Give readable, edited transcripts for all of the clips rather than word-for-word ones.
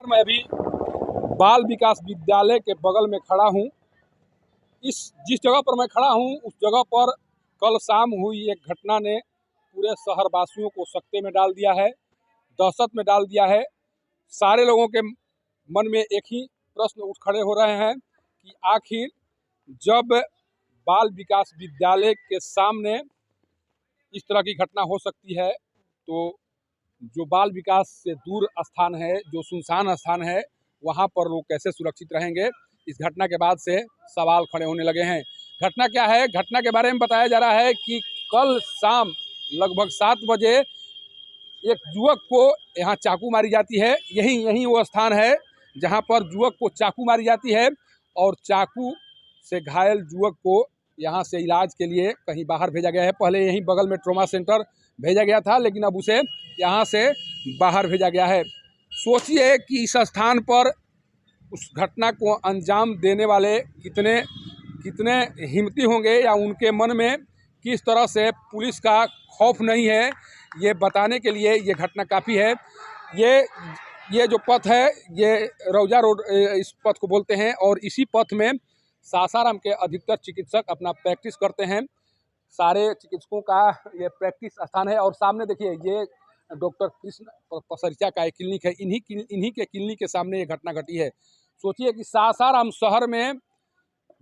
मैं अभी बाल विकास विद्यालय के बगल में खड़ा हूँ। जिस जगह पर मैं खड़ा हूँ उस जगह पर कल शाम हुई एक घटना ने पूरे शहरवासियों को सकते में डाल दिया है, दहशत में डाल दिया है। सारे लोगों के मन में एक ही प्रश्न उठ खड़े हो रहे हैं कि आखिर जब बाल विकास विद्यालय के सामने इस तरह की घटना हो सकती है तो जो बाल विकास से दूर स्थान है, जो सुनसान स्थान है, वहाँ पर लोग कैसे सुरक्षित रहेंगे। इस घटना के बाद से सवाल खड़े होने लगे हैं। घटना क्या है? घटना के बारे में बताया जा रहा है कि कल शाम लगभग 7 बजे एक युवक को यहाँ चाकू मारी जाती है। यही वो स्थान है जहाँ पर युवक को चाकू मारी जाती है और चाकू से घायल युवक को यहाँ से इलाज के लिए कहीं बाहर भेजा गया है। पहले यहीं बगल में ट्रॉमा सेंटर भेजा गया था, लेकिन अब उसे यहाँ से बाहर भेजा गया है। सोचिए कि इस स्थान पर उस घटना को अंजाम देने वाले कितने हिम्मती होंगे, या उनके मन में किस तरह से पुलिस का खौफ नहीं है, ये बताने के लिए ये घटना काफ़ी है। ये जो पथ है ये रौजा रोड इस पथ को बोलते हैं और इसी पथ में सासाराम के अधिकतर चिकित्सक अपना प्रैक्टिस करते हैं। सारे चिकित्सकों का ये प्रैक्टिस स्थान है और सामने देखिए ये डॉक्टर कृष्ण पसरिया का एक क्लिनिक है। इन्हीं के क्लिनिक के सामने ये घटना घटी है। सोचिए कि सासाराम शहर में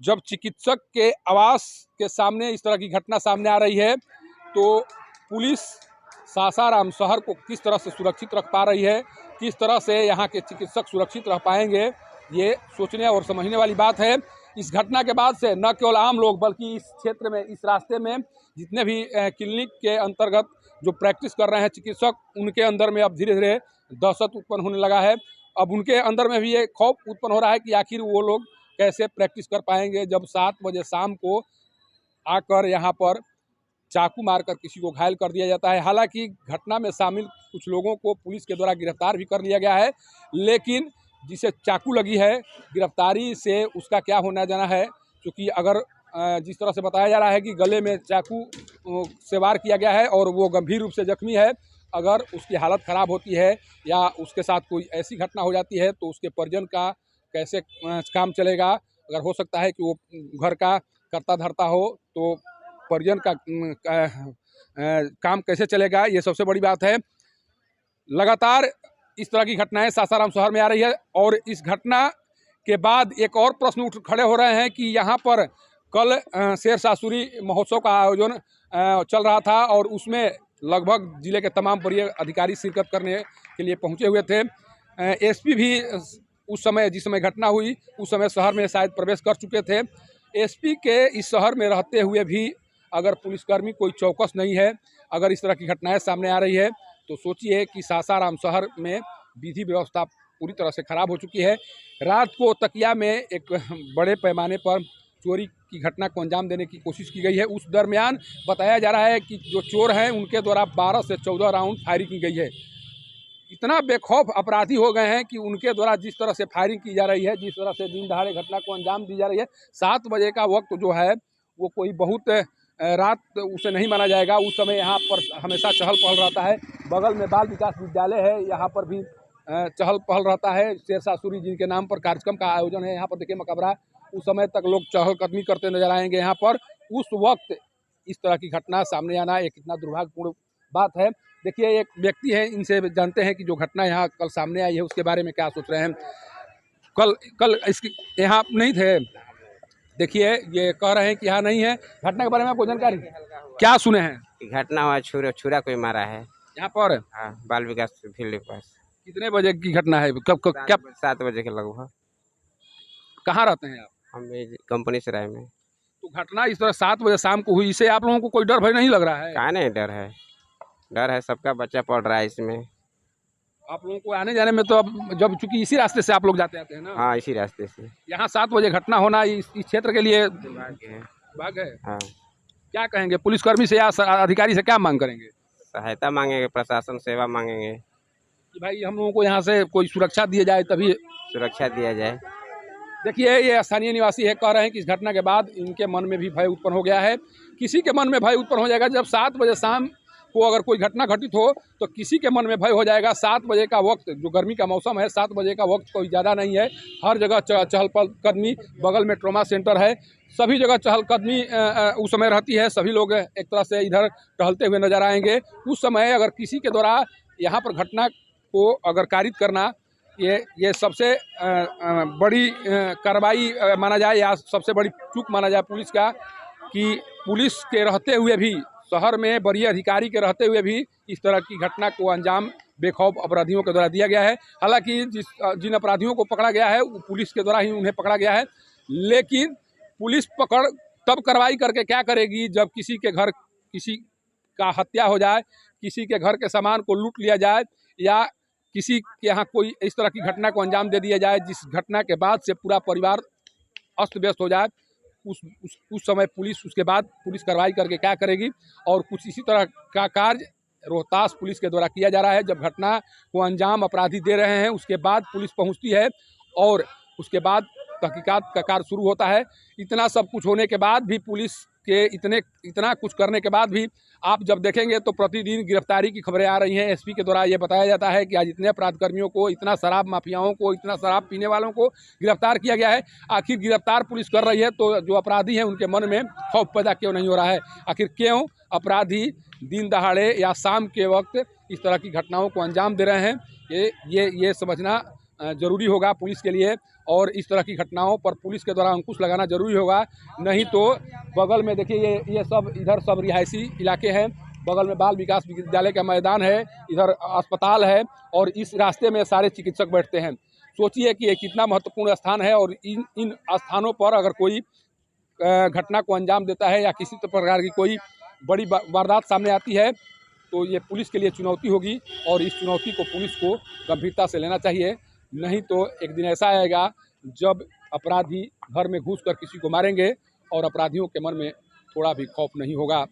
जब चिकित्सक के आवास के सामने इस तरह की घटना सामने आ रही है तो पुलिस सासाराम शहर को किस तरह से सुरक्षित रख पा रही है, किस तरह से यहाँ के चिकित्सक सुरक्षित रह पाएंगे, ये सोचने और समझने वाली बात है। इस घटना के बाद से न केवल आम लोग बल्कि इस क्षेत्र में, इस रास्ते में जितने भी क्लिनिक के अंतर्गत जो प्रैक्टिस कर रहे हैं चिकित्सक, उनके अंदर में अब धीरे धीरे दहशत उत्पन्न होने लगा है। अब उनके अंदर में भी ये खौफ उत्पन्न हो रहा है कि आखिर वो लोग कैसे प्रैक्टिस कर पाएंगे जब 7 बजे शाम को आकर यहाँ पर चाकू मारकर किसी को घायल कर दिया जाता है। हालांकि घटना में शामिल कुछ लोगों को पुलिस के द्वारा गिरफ्तार भी कर लिया गया है, लेकिन जिसे चाकू लगी है गिरफ्तारी से उसका क्या होना जाना है, क्योंकि अगर जिस तरह से बताया जा रहा है कि गले में चाकू से वार किया गया है और वो गंभीर रूप से जख्मी है। अगर उसकी हालत ख़राब होती है या उसके साथ कोई ऐसी घटना हो जाती है तो उसके परिजन का कैसे काम चलेगा। अगर हो सकता है कि वो घर का करता धरता हो तो परिजन का काम कैसे चलेगा, ये सबसे बड़ी बात है। लगातार इस तरह की घटनाएं सासाराम शहर में आ रही है और इस घटना के बाद एक और प्रश्न उठ खड़े हो रहे हैं कि यहाँ पर कल शेरशाह महोत्सव का आयोजन चल रहा था और उसमें लगभग जिले के तमाम वरीय अधिकारी शिरकत करने के लिए पहुँचे हुए थे। एसपी भी उस समय, जिस समय घटना हुई उस समय शहर में शायद प्रवेश कर चुके थे। एसपी के इस शहर में रहते हुए भी अगर पुलिसकर्मी कोई चौकस नहीं है, अगर इस तरह की घटनाएं सामने आ रही है तो सोचिए कि सासाराम शहर में विधि व्यवस्था पूरी तरह से खराब हो चुकी है। रात को तकिया में एक बड़े पैमाने पर चोरी की घटना को अंजाम देने की कोशिश की गई है। उस दरमियान बताया जा रहा है कि जो चोर हैं उनके द्वारा 12 से 14 राउंड फायरिंग की गई है। इतना बेखौफ अपराधी हो गए हैं कि उनके द्वारा जिस तरह से फायरिंग की जा रही है, जिस तरह से दिन दहाड़े घटना को अंजाम दी जा रही है। 7 बजे का वक्त जो है वो कोई बहुत रात उसे नहीं माना जाएगा। उस समय यहाँ पर हमेशा चहल पहल रहता है। बगल में बाल विकास विद्यालय है, यहाँ पर भी चहल पहल रहता है। शेरशाह सूरी जिनके नाम पर कार्यक्रम का आयोजन है, यहाँ पर देखिए मकबरा, उस समय तक लोग चहलकदमी करते नजर आएंगे यहाँ पर। उस वक्त इस तरह की घटना सामने आना एक कितना दुर्भाग्यपूर्ण बात है। देखिए एक व्यक्ति है, इनसे जानते हैं कि जो घटना यहाँ कल सामने आई है उसके बारे में क्या सोच रहे हैं। कल इसकी यहाँ आप नहीं थे, देखिए ये कह रहे हैं कि यहाँ नहीं है। घटना के बारे में आपको जानकारी क्या सुने हैं? घटना हुआ, छुरा कोई मारा है यहाँ पर। हाँ, बाल विकास फील्ड के पास। कितने बजे की घटना है? कब क्या? 7 बजे के लगभग। कहाँ रहते हैं आप? हम कंपनी से राय में। तो घटना इस तरह 7 बजे शाम को हुई, इससे आप लोगों को कोई डर भय नहीं लग रहा है? कहाँ नहीं डर है, डर है, सबका बच्चा पढ़ रहा है इसमें। आप लोगों को आने जाने में तो अब जब चूंकि इसी रास्ते से आप लोग जाते आते हैं ना। हाँ, इसी रास्ते से। यहाँ 7 बजे घटना होना इस क्षेत्र के लिए भाग्य है। हाँ। क्या कहेंगे पुलिसकर्मी से या अधिकारी से, क्या मांग करेंगे? सहायता मांगेंगे, प्रशासन सेवा मांगेंगे कि भाई हम लोगों को यहाँ से कोई सुरक्षा दिया जाए, तभी सुरक्षा दिया जाए। देखिए ये स्थानीय निवासी है, कह रहे हैं कि इस घटना के बाद इनके मन में भी भय उत्पन्न हो गया है। किसी के मन में भय उत्पन्न हो जाएगा जब 7 बजे शाम को अगर कोई घटना घटित हो तो किसी के मन में भय हो जाएगा। 7 बजे का वक्त, जो गर्मी का मौसम है, 7 बजे का वक्त कोई ज़्यादा नहीं है। हर जगह चहल कदमी, बगल में ट्रॉमा सेंटर है, सभी जगह चहलकदमी उस समय रहती है। सभी लोग एक तरह से इधर टहलते हुए नजर आएंगे। उस समय अगर किसी के द्वारा यहाँ पर घटना को अगर कारित करना, ये सबसे बड़ी कार्रवाई माना जाए या सबसे बड़ी चूक माना जाए पुलिस का, कि पुलिस के रहते हुए भी, शहर में वरीय अधिकारी के रहते हुए भी इस तरह की घटना को अंजाम बेखौफ अपराधियों के द्वारा दिया गया है। हालांकि जिन अपराधियों को पकड़ा गया है वो पुलिस के द्वारा ही उन्हें पकड़ा गया है, लेकिन पुलिस पकड़ तब कार्रवाई करके क्या करेगी जब किसी के घर किसी का हत्या हो जाए, किसी के घर के सामान को लूट लिया जाए, या किसी के यहाँ कोई इस तरह की घटना को अंजाम दे दिया जाए जिस घटना के बाद से पूरा परिवार अस्त व्यस्त हो जाए। उस समय पुलिस, उसके बाद पुलिस कार्रवाई करके क्या करेगी। और कुछ इसी तरह का कार्य रोहतास पुलिस के द्वारा किया जा रहा है। जब घटना को अंजाम अपराधी दे रहे हैं, उसके बाद पुलिस पहुंचती है और उसके बाद तहकीकात का कार्य शुरू होता है। इतना सब कुछ होने के बाद भी, पुलिस के इतना कुछ करने के बाद भी आप जब देखेंगे तो प्रतिदिन गिरफ्तारी की खबरें आ रही हैं। एसपी के द्वारा ये बताया जाता है कि आज इतने अपराध कर्मियों को, इतना शराब माफियाओं को, इतना शराब पीने वालों को गिरफ्तार किया गया है। आखिर गिरफ्तार पुलिस कर रही है तो जो अपराधी हैं उनके मन में खौफ पैदा क्यों नहीं हो रहा है? आखिर क्यों अपराधी दिन दहाड़े या शाम के वक्त इस तरह की घटनाओं को अंजाम दे रहे हैं? ये समझना जरूरी होगा पुलिस के लिए, और इस तरह की घटनाओं पर पुलिस के द्वारा अंकुश लगाना जरूरी होगा। नहीं तो बगल में देखिए, ये सब इधर सब रिहायशी इलाके हैं, बगल में बाल विकास विद्यालय का मैदान है, इधर अस्पताल है, और इस रास्ते में सारे चिकित्सक बैठते हैं। सोचिए कि ये कितना महत्वपूर्ण स्थान है, और इन स्थानों पर अगर कोई घटना को अंजाम देता है या किसी प्रकार की कोई बड़ी वारदात सामने आती है तो ये पुलिस के लिए चुनौती होगी, और इस चुनौती को पुलिस को गंभीरता से लेना चाहिए। नहीं तो एक दिन ऐसा आएगा जब अपराधी घर में घुसकर किसी को मारेंगे और अपराधियों के मन में थोड़ा भी खौफ नहीं होगा।